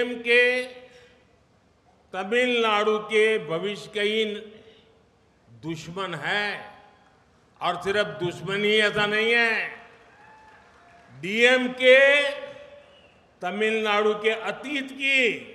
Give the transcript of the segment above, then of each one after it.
DMK Tamil Nadu के भविष्य के ही दुश्मन है, और सिर्फ दुश्मनी ऐसा नहीं है। डीएमके तमिलनाडु के अतीत की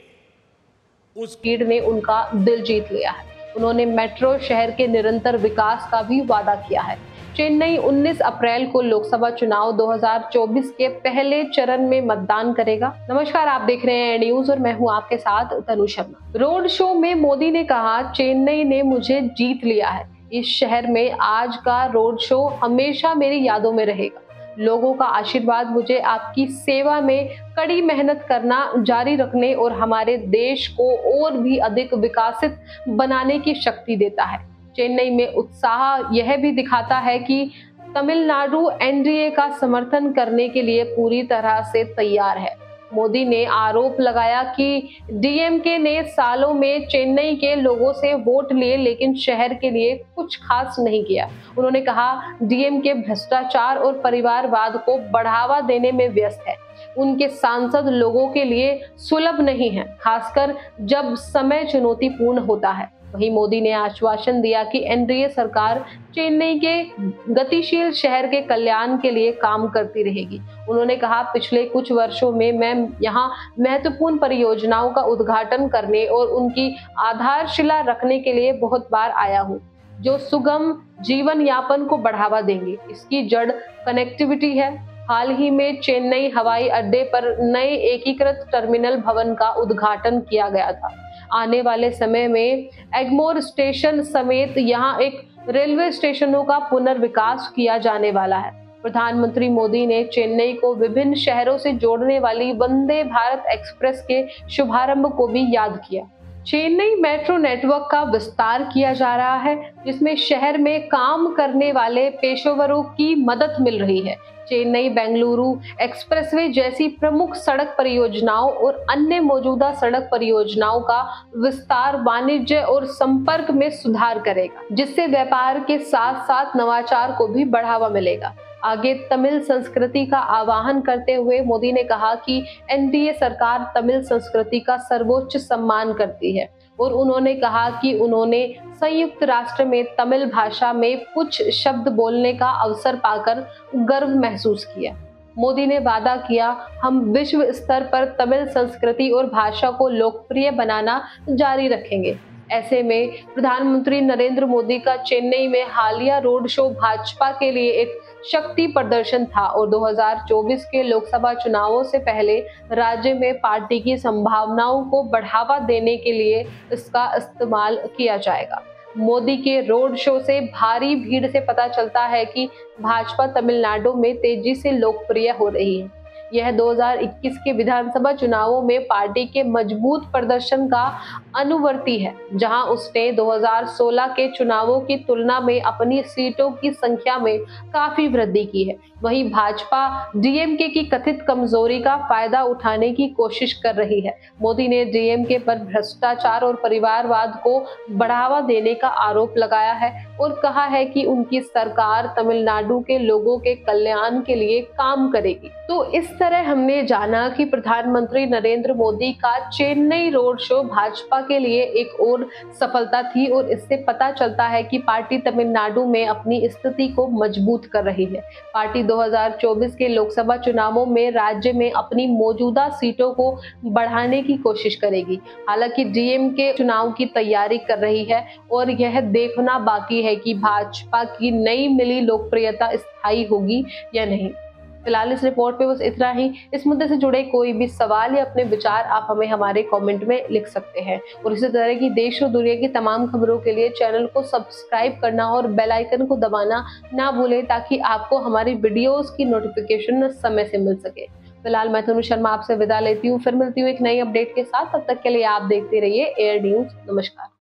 उस भीड़ ने उनका दिल जीत लिया है। उन्होंने मेट्रो शहर के निरंतर विकास का भी वादा किया है। चेन्नई 19 अप्रैल को लोकसभा चुनाव 2024 के पहले चरण में मतदान करेगा। नमस्कार, आप देख रहे हैं न्यूज और मैं हूं आपके साथ तनु शर्मा। रोड शो में मोदी ने कहा, चेन्नई ने मुझे जीत लिया है। इस शहर में आज का रोड शो हमेशा मेरी यादों में रहेगा। लोगों का आशीर्वाद मुझे आपकी सेवा में कड़ी मेहनत करना जारी रखने और हमारे देश को और भी अधिक विकसित बनाने की शक्ति देता है। चेन्नई में उत्साह यह भी दिखाता है कि तमिलनाडु एनडीए का समर्थन करने के लिए पूरी तरह से तैयार है। मोदी ने आरोप लगाया कि डीएमके ने सालों में चेन्नई के लोगों से वोट लिए लेकिन शहर के लिए कुछ खास नहीं किया। उन्होंने कहा, डीएमके भ्रष्टाचार और परिवारवाद को बढ़ावा देने में व्यस्त है। उनके सांसद लोगों के लिए सुलभ नहीं है, खासकर जब समय चुनौतीपूर्ण होता है। वहीं मोदी ने आश्वासन दिया कि एनडीए सरकार चेन्नई के गतिशील शहर के कल्याण के लिए काम करती रहेगी। उन्होंने कहा, पिछले कुछ वर्षों में मैं यहां महत्वपूर्ण परियोजनाओं का उद्घाटन करने और उनकी आधारशिला रखने के लिए बहुत बार आया हूं, जो सुगम जीवन यापन को बढ़ावा देंगे। इसकी जड़ कनेक्टिविटी है। हाल ही में चेन्नई हवाई अड्डे पर नए एकीकृत टर्मिनल भवन का उद्घाटन किया गया था। आने वाले समय में एग्मोर स्टेशन समेत यहां एक रेलवे स्टेशनों का पुनर्विकास किया जाने वाला है। प्रधानमंत्री मोदी ने चेन्नई को विभिन्न शहरों से जोड़ने वाली वंदे भारत एक्सप्रेस के शुभारंभ को भी याद किया। चेन्नई मेट्रो नेटवर्क का विस्तार किया जा रहा है, जिसमें शहर में काम करने वाले पेशेवरों की मदद मिल रही है। चेन्नई बेंगलुरु एक्सप्रेसवे जैसी प्रमुख सड़क परियोजनाओं और अन्य मौजूदा सड़क परियोजनाओं का विस्तार वाणिज्य और संपर्क में सुधार करेगा, जिससे व्यापार के साथ साथ नवाचार को भी बढ़ावा मिलेगा। आगे तमिल संस्कृति का आह्वान करते हुए मोदी ने कहा कि एनडीए सरकार तमिल संस्कृति का सर्वोच्च सम्मान करती है और उन्होंने कहा कि उन्होंने संयुक्त राष्ट्र में तमिल भाषा में कुछ शब्द बोलने का अवसर पाकर गर्व महसूस किया। मोदी ने वादा किया, हम विश्व स्तर पर तमिल संस्कृति और भाषा को लोकप्रिय बनाना जारी रखेंगे। ऐसे में प्रधानमंत्री नरेंद्र मोदी का चेन्नई में हालिया रोड शो भाजपा के लिए एक शक्ति प्रदर्शन था और 2024 के लोकसभा चुनावों से पहले राज्य में पार्टी की संभावनाओं को बढ़ावा देने के लिए इसका इस्तेमाल किया जाएगा। मोदी के रोड शो से भारी भीड़ से पता चलता है कि भाजपा तमिलनाडु में तेजी से लोकप्रिय हो रही है। यह 2021 के विधानसभा चुनावों में पार्टी के मजबूत प्रदर्शन का अनुवर्ती है, जहां उसने 2016 के चुनावों की तुलना में अपनी सीटों की संख्या में काफी वृद्धि की है। वहीं भाजपा डीएमके की कथित कमजोरी का फायदा उठाने की कोशिश कर रही है। मोदी ने डीएमके पर भ्रष्टाचार और परिवारवाद को बढ़ावा देने का आरोप लगाया है और कहा है कि उनकी सरकार तमिलनाडु के लोगों के कल्याण के लिए काम करेगी। तो इस तरह हमने जाना कि प्रधानमंत्री नरेंद्र मोदी का चेन्नई रोड शो भाजपा के लिए एक और सफलता थी और इससे पता चलता है कि पार्टी तमिलनाडु में अपनी स्थिति को मजबूत कर रही है। पार्टी 2024 के लोकसभा चुनावों में राज्य में अपनी मौजूदा सीटों को बढ़ाने की कोशिश करेगी। हालांकि डीएमके चुनाव की तैयारी कर रही है और यह देखना बाकी है कि भाजपा की नई मिली लोकप्रियता स्थायी होगी या नहीं। फिलहाल इस रिपोर्ट पे बस इतना ही। इस मुद्दे से जुड़े कोई भी सवाल या अपने विचार आप हमें हमारे कमेंट में लिख सकते हैं और इसी तरह की देश और दुनिया की तमाम खबरों के लिए चैनल को सब्सक्राइब करना और बेल आइकन को दबाना ना भूलें, ताकि आपको हमारी वीडियोस की नोटिफिकेशन समय से मिल सके। फिलहाल मैं तनु शर्मा आपसे विदा लेती हूँ, फिर मिलती हूँ एक नई अपडेट के साथ। तब तक के लिए आप देखते रहिए एयर न्यूज। नमस्कार।